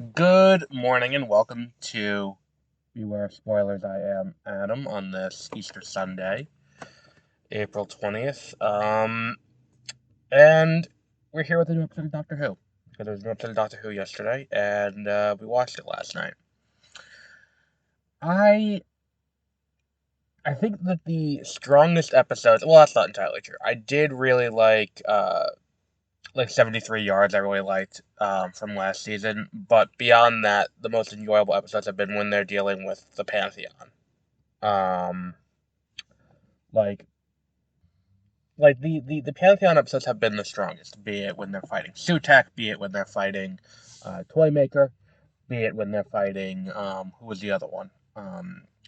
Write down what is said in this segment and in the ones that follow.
Good morning and welcome to Beware of Spoilers. I am Adam on this Easter Sunday, April 20th. And we're here with a new episode of Doctor Who. Because there was a new episode of Doctor Who yesterday, and we watched it last night. I I think that the strongest episodes, well, that's not entirely true. I did really like 73 yards I really liked from last season, but beyond that, the most enjoyable episodes have been when they're dealing with the Pantheon. Um, like the Pantheon episodes have been the strongest, be it when they're fighting Sutek, be it when they're fighting Toymaker, be it when they're fighting who was the other one?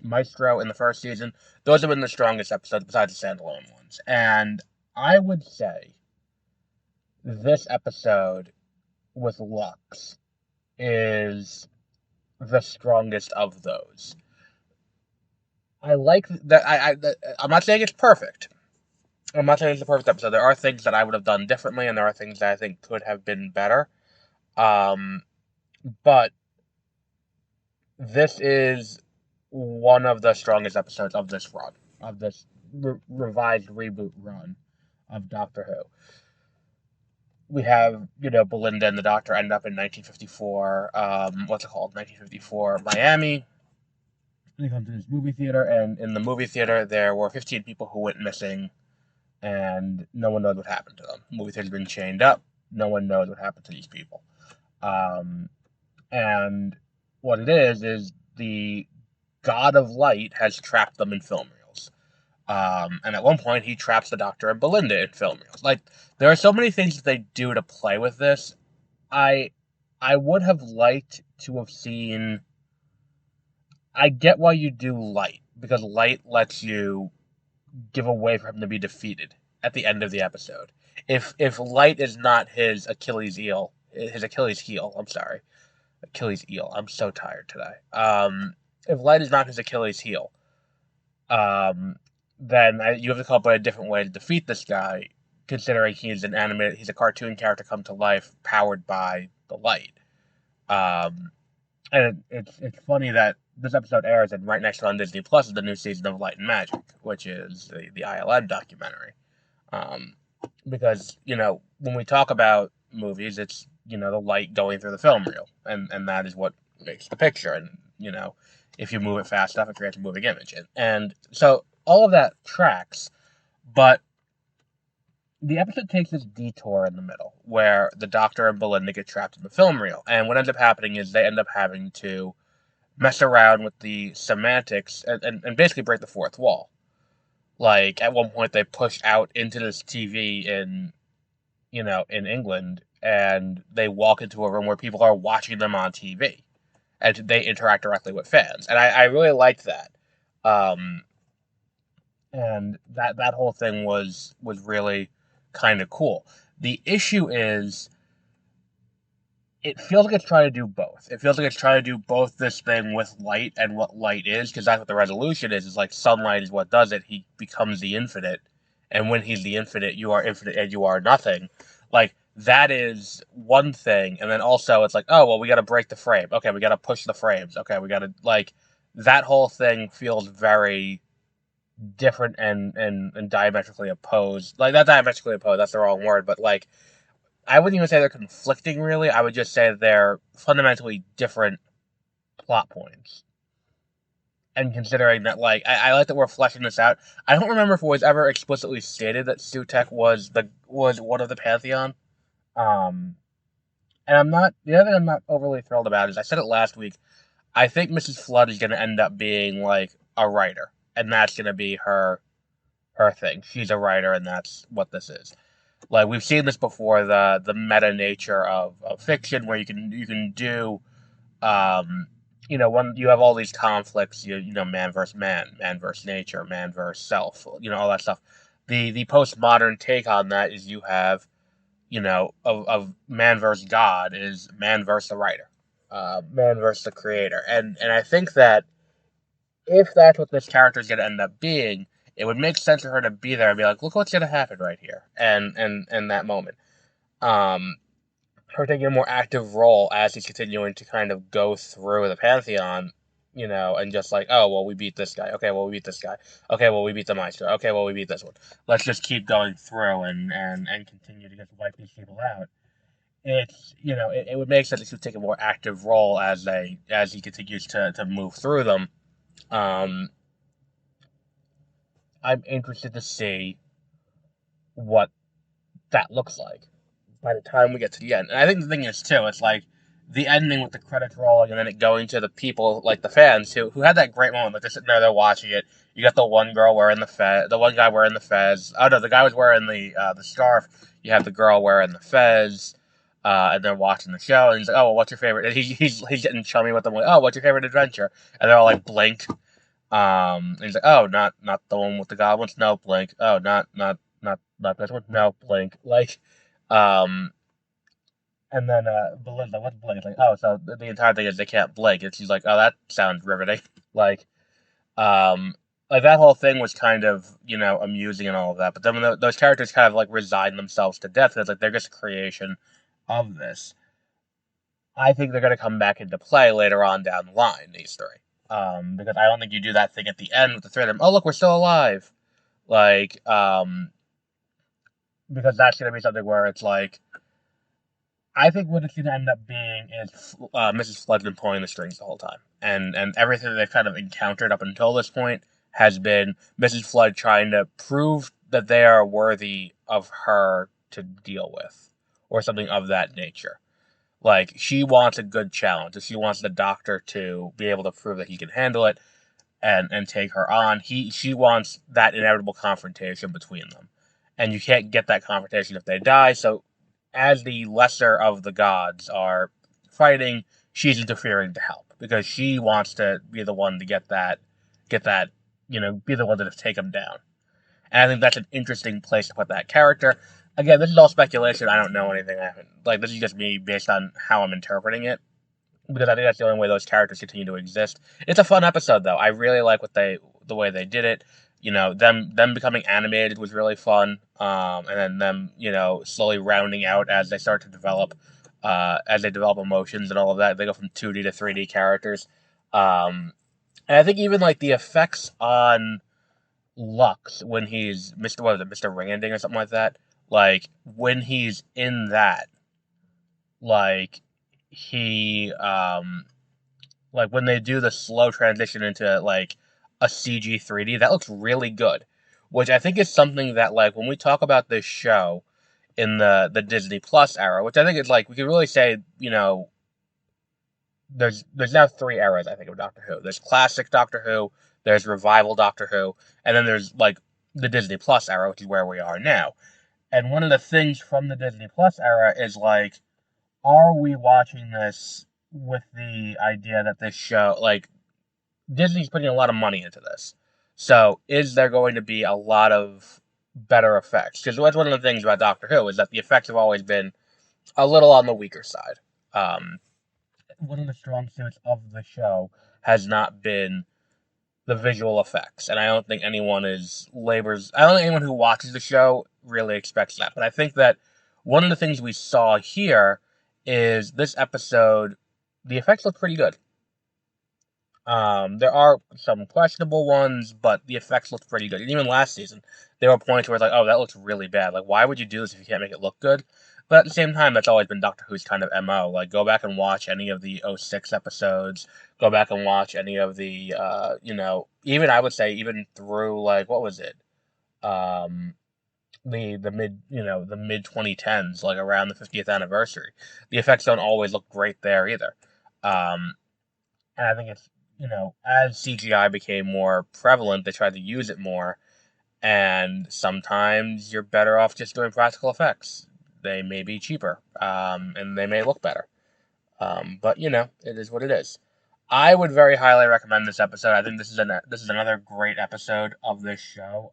Maestro in the first season. Those have been the strongest episodes besides the standalone ones. And I would say this episode with Lux is the strongest of those. I like that. I'm not saying it's perfect. I'm not saying it's a perfect episode. There are things that I would have done differently, and there are things that I think could have been better. Um, but this is one of the strongest episodes of this run, of this revised reboot run of Doctor Who. We have, Belinda and the Doctor end up in 1954. What's it called? 1954 Miami. They come to this movie theater, and in the movie theater, there were 15 people who went missing, and no one knows what happened to them. The movie theater's been chained up. No one knows what happened to these people. Um, and what it is the God of Light has trapped them in film reels. And at one point, he traps the Doctor and Belinda in film reels. Like, there are so many things that they do to play with this. I I would have liked to have seen. I get why you do Light, because Light lets you give a way for him to be defeated at the end of the episode. If Light is not his Achilles heel, I'm sorry, Achilles heel. I'm so tired today. If Light is not his Achilles heel, um, then you have to come up with a different way to defeat this guy, considering he's a cartoon character come to life, powered by the light. Um, and it's funny that this episode airs, and right next to on Disney Plus is the new season of Light and Magic, which is the ILM documentary. Um, because when we talk about movies, it's the light going through the film reel, and that is what makes the picture. And if you move it fast enough, it creates a moving image. And so all of that tracks, but the episode takes this detour in the middle where the Doctor and Belinda get trapped in the film reel, and what ends up happening is they end up having to mess around with the semantics and basically break the fourth wall. Like, at one point, they push out into this TV in England, and they walk into a room where people are watching them on TV, and they interact directly with fans. And I really liked that. Um, and that whole thing was really kind of cool. The issue is, it feels like it's trying to do both. It feels like it's trying to do both this thing with light and what light is, because that's what the resolution is. Is like sunlight is what does it. He becomes the infinite, and when he's the infinite and you are nothing. Like, that is one thing, and then also it's like, oh well, we got to break the frame. Okay, we got to push the frames. Okay, we got to that whole thing feels very different and diametrically opposed. Like, not diametrically opposed. That's the wrong word, but like, I wouldn't even say they're conflicting, really. I would just say they're fundamentally different plot points. And considering that, like, I like that we're fleshing this out. I don't remember if it was ever explicitly stated that Sutek was one of the Pantheon. Um, and the other thing I'm not overly thrilled about is, I said it last week, I think Mrs. Flood is going to end up being, like, a writer. And that's going to be her thing. She's a writer, and that's what this is. Like, we've seen this before, the meta nature of fiction, where you can do, when you have all these conflicts, man versus man versus nature, man versus self, all that stuff. The postmodern take on that is you have, of man versus God, is man versus the writer, man versus the creator, and I think that if that's what this character is going to end up being, it would make sense for her to be there and be like, look what's going to happen right here, and that moment. Um, her taking a more active role as he's continuing to kind of go through the Pantheon, and just like, oh, well, we beat this guy. Okay, well, we beat this guy. Okay, well, we beat the Maestro. Okay, well, we beat this one. Let's just keep going through and continue to just wipe these people out. It would make sense if he would take a more active role as he continues to move through them. Um, I'm interested to see what that looks like by the time we get to the end. And I think the thing is too, it's like the ending with the credits rolling and then it going to the people, like the fans who had that great moment, like they're sitting there, they're watching it. You got the one girl wearing the one guy wearing the fez. Oh no, the guy was wearing the scarf. You have the girl wearing the fez, and they're watching the show. And he's like, "Oh, well, what's your favorite?" And he's getting chummy with them, like, "Oh, what's your favorite adventure?" And they're all like, "Blink." And he's like, "Oh, not the one with the goblins, no, Blink. Oh, not this one, no, Blink." Like, um, and then Belinda's like, "What's Blink?" It's like, "Oh, so the entire thing is they can't blink." And she's like, "Oh, that sounds riveting." Like, um, like that whole thing was kind of amusing and all of that. But then when those characters kind of like resign themselves to death, it's like they're just a creation of this. I think they're going to come back into play later on down the line. These three, because I don't think you do that thing at the end with the three of them. Oh, look, we're still alive. Like, because that's going to be something where it's like I think what it's going to end up being is Mrs. Flood's been pulling the strings the whole time, and everything that they've kind of encountered up until this point has been Mrs. Flood trying to prove that they are worthy of her to deal with, or something of that nature. Like she wants a good challenge, she wants the Doctor to be able to prove that he can handle it and take her on. She wants that inevitable confrontation between them, and you can't get that confrontation if they die. So as the lesser of the gods are fighting, she's interfering to help because she wants to be the one to get that, be the one to take him down. And I think that's an interesting place to put that character. Again, this is all speculation. I don't know anything. I haven't this is just me based on how I'm interpreting it because I think that's the only way those characters continue to exist. It's a fun episode though. I really like the way they did it. Them becoming animated was really fun. And then them slowly rounding out as they start to develop, as they develop emotions and all of that. They go from 2D to 3D characters. And I think even like the effects on Lux when he's Mr. Ring Ending or something like that. Like when he's in that, like he like when they do the slow transition into like a CG 3D, that looks really good. Which I think is something that like when we talk about this show in the Disney Plus era, which I think is like we could really say, there's now three eras I think of Doctor Who. There's classic Doctor Who, there's revival Doctor Who, and then there's like the Disney Plus era, which is where we are now. And one of the things from the Disney Plus era is like, are we watching this with the idea that this show, like, Disney's putting a lot of money into this. So, is there going to be a lot of better effects? Because that's one of the things about Doctor Who is that the effects have always been a little on the weaker side. One of the strong suits of the show has not been the visual effects, and I don't think I don't think anyone who watches the show really expects that. But I think that one of the things we saw here is this episode, the effects look pretty good. There are some questionable ones, but the effects look pretty good. And even last season, there were points where it's like, oh, that looks really bad. Like, why would you do this if you can't make it look good? But at the same time, that's always been Doctor Who's kind of MO. Like, go back and watch any of the '06 episodes. Go back and watch any of the, even I would say, even through, like, what was it? Um, the mid 2010s, like around the 50th anniversary. The effects don't always look great there either. Um, and I think it's, as CGI became more prevalent, they tried to use it more. And sometimes you're better off just doing practical effects. They may be cheaper, and they may look better. But it is what it is. I would very highly recommend this episode. I think this is another great episode of this show.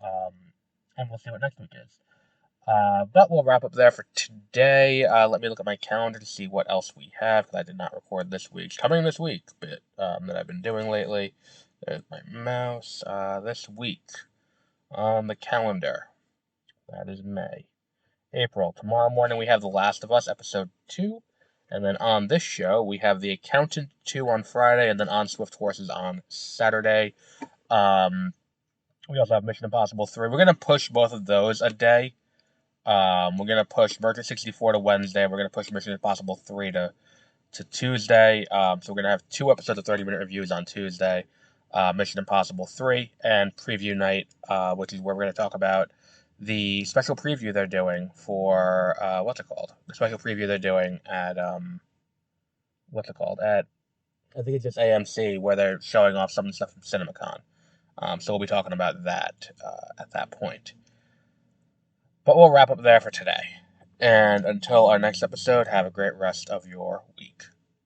And we'll see what next week is. But we'll wrap up there for today. Let me look at my calendar to see what else we have, because I did not record this week's coming this week bit that I've been doing lately. There's my mouse. This week on the calendar, that is May. April. Tomorrow morning we have The Last of Us, episode 2. And then on this show, we have The Accountant 2 on Friday, and then On Swift Horses on Saturday. We also have Mission Impossible 3. We're going to push both of those a day. We're going to push Virgin 64 to Wednesday. We're going to push Mission Impossible 3 to Tuesday. So we're going to have 2 episodes of 30-minute reviews on Tuesday. Mission Impossible 3 and Preview Night, which is where we're going to talk about the special preview they're doing for, what's it called? The special preview they're doing at, what's it called? I think it's just AMC, where they're showing off some of the stuff from CinemaCon. So we'll be talking about that at that point. But we'll wrap up there for today. And until our next episode, have a great rest of your week.